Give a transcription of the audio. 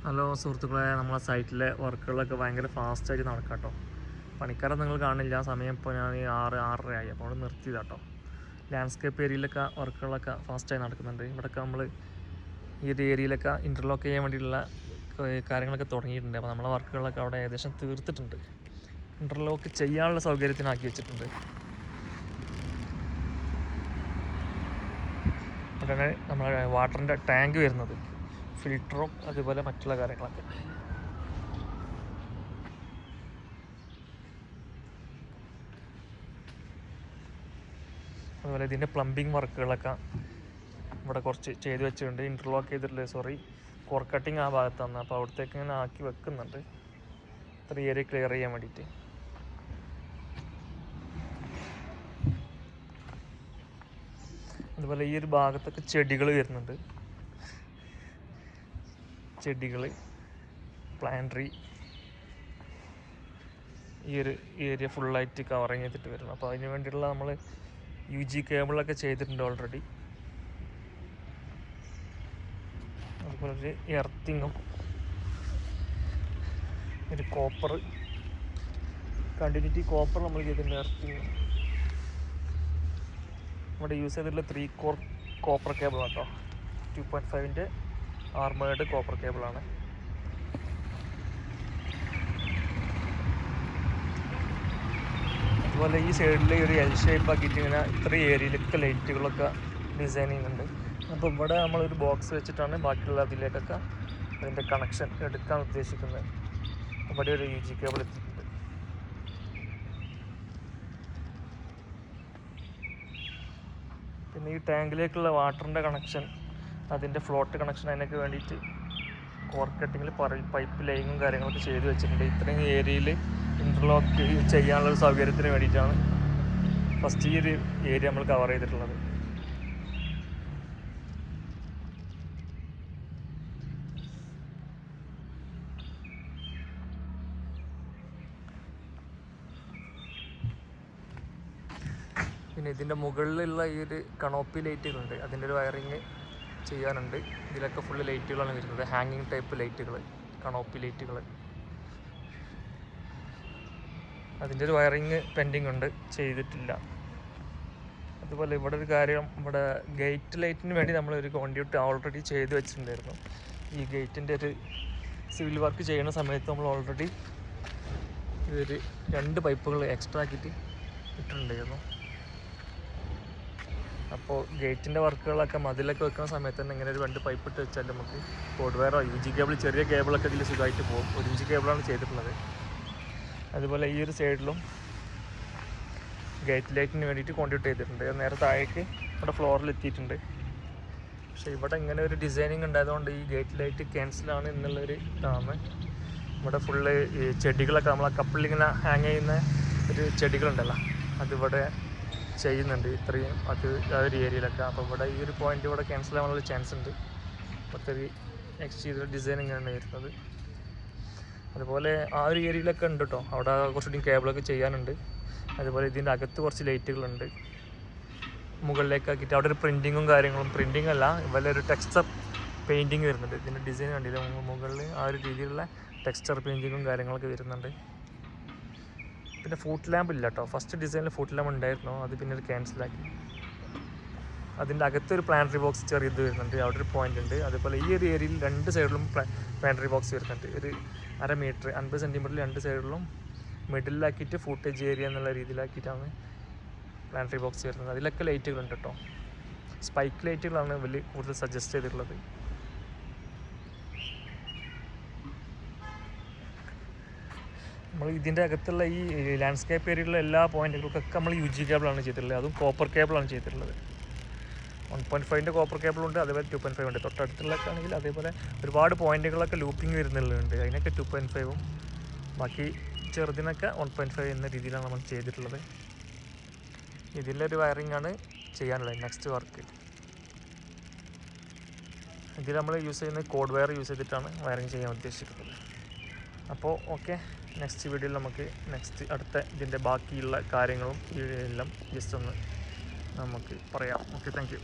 Hello സുഹൃത്തുക്കളെ, നമ്മളെ സൈറ്റിലെ വർക്കുകളൊക്കെ ഭയങ്കര ഫാസ്റ്റായിട്ട് നടക്കാം കേട്ടോ. പണിക്കാരെ നിങ്ങൾ കാണില്ല, സമയം ഇപ്പോൾ ഞാൻ 6-6:30 ആയി, അപ്പോൾ അവിടെ നിർത്തിയതാണ് കേട്ടോ. ലാൻഡ്സ്കേപ്പ് ഏരിയയിലൊക്കെ വർക്കുകളൊക്കെ ഫാസ്റ്റായി നടക്കുന്നുണ്ട്. ഇവിടെയൊക്കെ നമ്മൾ ഈ ഒരു ഏരിയയിലൊക്കെ ഇൻ്റർലോക്ക് ചെയ്യാൻ വേണ്ടിയിട്ടുള്ള കാര്യങ്ങളൊക്കെ തുടങ്ങിയിട്ടുണ്ട്. അപ്പോൾ നമ്മളെ വർക്കുകളൊക്കെ അവിടെ ഏകദേശം തീർത്തിട്ടുണ്ട്. ഇൻ്റർലോക്ക് ചെയ്യാനുള്ള സൗകര്യത്തിനാക്കി വെച്ചിട്ടുണ്ട്. അവിടെയാണ് നമ്മളെ വാട്ടറിൻ്റെ ടാങ്ക് വരുന്നത്, ഫിൽറ്ററും അതുപോലെ മറ്റുള്ള കാര്യങ്ങളൊക്കെ. അതുപോലെ ഇതിൻ്റെ പ്ലംബിങ് വർക്കുകളൊക്കെ ഇവിടെ കുറച്ച് ചെയ്ത് വെച്ചിട്ടുണ്ട്. ഇൻ്റർലോക്ക് ചെയ്തിട്ടില്ല, കോർ കട്ടിങ് ആ ഭാഗത്താണ്. അപ്പോൾ അവിടത്തേക്ക് ഇങ്ങനെ ആക്കി വെക്കുന്നുണ്ട്, ഇത്ര ഏരിയ ക്ലിയർ ചെയ്യാൻ വേണ്ടിയിട്ട്. അതുപോലെ ഈ ഒരു ഭാഗത്തൊക്കെ ചെടികൾ വരുന്നുണ്ട്, ചെടികൾ, പ്ലാന്ററി ഈ ഒരു ഏരിയ ഫുള്ളായിട്ട് കവറിങ് ചെയ്തിട്ട് വരുന്നു. അപ്പോൾ അതിന് വേണ്ടിയിട്ടുള്ള നമ്മൾ UG കേബിളൊക്കെ ചെയ്തിട്ടുണ്ട് ഓൾറെഡി. അതുപോലെ ഒരു എർത്തിങ്ങും ഒരു കോപ്പർ കണ്ടിന്യൂറ്റി കോപ്പർ നമ്മൾ ചെയ്തിട്ടുണ്ട്. എർത്തിങ് ഇവിടെ യൂസ് ചെയ്തിട്ടുള്ള 3 കോർ കോപ്പർ കേബിളാണ് കേട്ടോ. 2.5-ൻ്റെ ആർമേർഡ് കോപ്പർ കേബിളാണ്. അതുപോലെ ഈ സൈഡിൽ ഒരു L ഷേപ്പ് ആക്കിയിട്ട് ഇങ്ങനെ ഇത്ര ഏരിയയിലൊക്കെ ലൈറ്റുകളൊക്കെ ഡിസൈൻ ചെയ്യുന്നുണ്ട്. അപ്പോൾ ഇവിടെ നമ്മളൊരു ബോക്സ് വെച്ചിട്ടാണ് ബാക്കിയുള്ള അതിലേക്കൊക്കെ അതിൻ്റെ കണക്ഷൻ എടുക്കാൻ ഉദ്ദേശിക്കുന്നത്. ഇവിടെ ഒരു UG കേബിൾ എത്തിയിട്ടുണ്ട്. പിന്നെ ഈ ടാങ്കിലേക്കുള്ള വാട്ടറിൻ്റെ കണക്ഷൻ, അതിൻ്റെ ഫ്ലോട്ട് കണക്ഷൻ, അതിനൊക്കെ വേണ്ടിയിട്ട് കോർ കട്ടിങ്ങിൽ പൈപ്പ് ലൈനും കാര്യങ്ങളൊക്കെ ചെയ്ത് വെച്ചിട്ടുണ്ട്. ഇത്രയും ഏരിയയിൽ ഇൻ്റർലോക്ക് ചെയ്യാനുള്ളൊരു സൗകര്യത്തിന് വേണ്ടിയിട്ടാണ് ഫസ്റ്റ് ഈ ഒരു ഏരിയ നമ്മൾ കവർ ചെയ്തിട്ടുള്ളത്. പിന്നെ ഇതിൻ്റെ മുകളിലുള്ള ഈ ഒരു കണോപ്പി ലൈറ്റുകളുണ്ട്, അതിൻ്റെ ഒരു വയറിങ് ചെയ്യാനുണ്ട്. ഇതിലൊക്കെ ഫുള്ള് ലൈറ്റുകളാണ് വരുന്നത്, ഹാങ്ങിങ് ടൈപ്പ് ലൈറ്റുകൾ, കണോപ്പി ലൈറ്റുകൾ. അതിൻ്റെ ഒരു വയറിങ് പെൻഡിങ് ഉണ്ട്, ചെയ്തിട്ടില്ല. അതുപോലെ ഇവിടെ ഒരു കാര്യം, ഇവിടെ ഗേറ്റ് ലൈറ്റിന് വേണ്ടി നമ്മളൊരു കോൺഡ്യൂട്ട് ഓൾറെഡി ചെയ്ത് വെച്ചിട്ടുണ്ടായിരുന്നു. ഈ ഗേറ്റിൻ്റെ ഒരു സിവിൽ വർക്ക് ചെയ്യുന്ന സമയത്ത് നമ്മൾ ഓൾറെഡി ഇതൊരു 2 പൈപ്പുകൾ എക്സ്ട്രാ ആക്കിയിട്ട് ഇട്ടിട്ടുണ്ടായിരുന്നു. അപ്പോൾ ഗേറ്റിൻ്റെ വർക്കുകളൊക്കെ മതിലൊക്കെ വെക്കുന്ന സമയത്ത് തന്നെ ഇങ്ങനെ ഒരു 2 പൈപ്പ് ഇട്ട് വെച്ചാൽ നമുക്ക് കോഡ് വയറോ UG കേബിൾ, ചെറിയ കേബിളൊക്കെ ഇതിൽ സുഖമായിട്ട് പോകും. 1 ഇഞ്ച് കേബിളാണ് ചെയ്തിട്ടുള്ളത്. അതുപോലെ ഈ ഒരു സൈഡിലും ഗേറ്റ് ലൈറ്റിന് വേണ്ടിയിട്ട് കോൺഡ്യൂട്ട് ചെയ്തിട്ടുണ്ട്. നേരെ താഴേക്ക് ഇവിടെ ഫ്ലോറിൽ എത്തിയിട്ടുണ്ട്. പക്ഷേ ഇവിടെ ഇങ്ങനെ ഒരു ഡിസൈനിങ് ഉണ്ടായതുകൊണ്ട് ഈ ഗേറ്റ് ലൈറ്റ് ക്യാൻസലാണ് എന്നുള്ളൊരു ഇതാണ്. ഇവിടെ ഫുള്ള് ഈ ചെടികളൊക്കെ നമ്മളെ കപ്പിളിങ്ങനെ ഹാങ് ചെയ്യുന്ന ഒരു ചെടികളുണ്ടല്ലോ, അതിവിടെ ചെയ്യുന്നുണ്ട് ഇത്രയും ആ ഒരു ഏരിയയിലൊക്കെ. അപ്പോൾ ഇവിടെ ഈ ഒരു പോയിന്റ് ഇവിടെ ക്യാൻസൽ ആവാനുള്ള ചാൻസ് ഉണ്ട്. ഇപ്പോഴത്തെ ഒരു ചെയ്ത ഡിസൈനിങ്ങാണ് വരുന്നത്. അതുപോലെ ആ ഒരു ഏരിയയിലൊക്കെ ഉണ്ട് കേട്ടോ, അവിടെ കുറച്ചുകൂടി കേബിളൊക്കെ ചെയ്യാനുണ്ട്. അതുപോലെ ഇതിൻ്റെ അകത്ത് കുറച്ച് ലൈറ്റുകളുണ്ട് മുകളിലേക്കാക്കിയിട്ട്. അവിടെ ഒരു പ്രിൻറ്റിങ്ങും കാര്യങ്ങളും, പ്രിൻറ്റിങ് അല്ല, ഇവരുടെ ഒരു ടെക്സ്ചർ പെയിൻറ്റിങ് വരുന്നുണ്ട്. ഇതിൻ്റെ ഡിസൈൻ കണ്ടില്ല, മുകളിൽ ആ ഒരു രീതിയിലുള്ള ടെക്സ്ചർ പെയിൻറ്റിങ്ങും കാര്യങ്ങളൊക്കെ വരുന്നുണ്ട്. പിന്നെ ഫുട്ട് ലാമ്പ് ഇല്ല കേട്ടോ. ഫസ്റ്റ് ഡിസൈനിൽ ഫുട്ട് ലാമ്പ് ഉണ്ടായിരുന്നു, അത് പിന്നീട് ക്യാൻസലാക്കി. അതിൻ്റെ അകത്തൊരു പ്ലാന്ററി ബോക്സ് ചെറിയത് വരുന്നുണ്ട്, അവിടെ ഒരു പോയിൻ്റ് ഉണ്ട്. അതുപോലെ ഈ ഒരു ഏരിയയിൽ 2 സൈഡിലും പ്ലാന്ററി ബോക്സ് വരുന്നുണ്ട്. ഒരു 1/2 മീറ്റർ 50 സെൻറ്റിമീറ്ററിൽ 2 സൈഡിലും മിഡിലാക്കിയിട്ട് ഫൂട്ടേജ് ഏരിയ എന്നുള്ള രീതിയിലാക്കിയിട്ടാണ് പ്ലാന്ററി ബോക്സ് വരുന്നത്. അതിലൊക്കെ ലൈറ്റുകളുണ്ട് കേട്ടോ. സ്പൈക്ക് ലൈറ്റുകളാണ് വലിയ കൂടുതൽ സജസ്റ്റ് ചെയ്തിട്ടുള്ളത്. നമ്മൾ ഇതിൻ്റെ അകത്തുള്ള ഈ ലാൻഡ്സ്കേപ്പ് ഏരിയയിലുള്ള എല്ലാ പോയിന്റുകൾക്കൊക്കെ നമ്മൾ UG കേബിളാണ് ചെയ്തിട്ടുള്ളത്, അതും കോപ്പർ കേബിളാണ് ചെയ്തിട്ടുള്ളത്. 1.5-ൻ്റെ കോപ്പർ കേബിളുണ്ട്, അതേപോലെ 2.5 ഉണ്ട്. തൊട്ടടുത്തുള്ളൊക്കെ ആണെങ്കിൽ അതേപോലെ ഒരുപാട് പോയിന്റുകളൊക്കെ ലൂപ്പിംഗ് വരുന്നുള്ളുണ്ട്, അതിനൊക്കെ 2.5-ഉം ബാക്കി ചെറുതിനൊക്കെ 1.5 എന്ന രീതിയിലാണ് നമ്മൾ ചെയ്തിട്ടുള്ളത്. ഇതിലൊരു വയറിംഗ് ആണ് ചെയ്യാനുള്ളത് നെക്സ്റ്റ് വർക്ക്. ഇതിൽ നമ്മൾ യൂസ് ചെയ്യുന്നത് കോഡ് വയർ യൂസ് ചെയ്തിട്ടാണ് വയറിംഗ് ചെയ്യാൻ ഉദ്ദേശിക്കുന്നത്. അപ്പോൾ ഓക്കെ, നെക്സ്റ്റ് വീഡിയോയിൽ നമുക്ക് അടുത്ത ഇതിൻ്റെ ബാക്കിയുള്ള കാര്യങ്ങളും എല്ലാം ജസ്റ്റ് ഒന്ന് നമുക്ക് പറയാം. Okay, thank you.